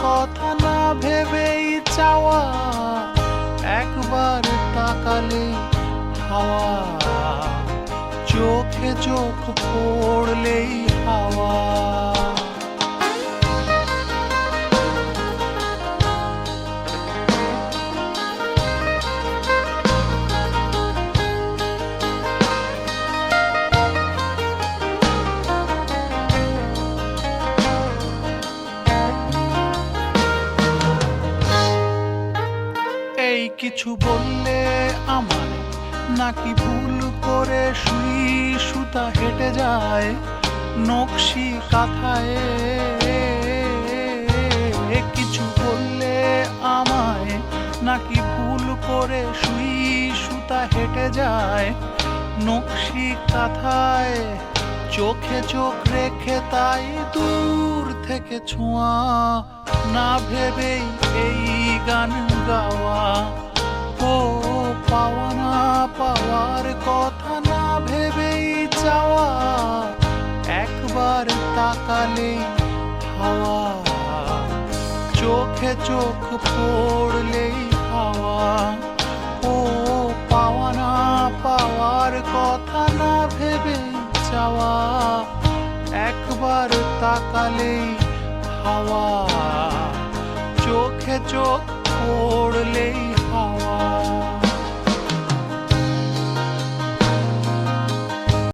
কথা না ভেবেই চাওয়া, একবার তাকালেই হাওয়া, চোখে চোখ পড়লেই হাওয়া। এই কিছু বললে আমায় নাকি ভুল করে সুই সুতা হেঁটে যায় নকশি কাঁথায়। কিছু বললে আমায় নাকি ভুল করে সুই সুতা হেঁটে যায় নকশি কাঁথায়। চোখে চোখ রেখে তাই দূর থেকে ছোঁয়া, না ভেবেই এই গান গাওয়া। ও পাওয়া না পাওয়ার কথা না ভেবেই চাওয়া, একবার তাকালেই হাওয়া, চোখে চোখ পড়লেই হাওয়া। ও পাওয়া না পাওয়ার কথা না ভেবেই চাওয়া, একবার তাকালেই হাওয়া, চোখে চোখ পড়লেই হাওয়া।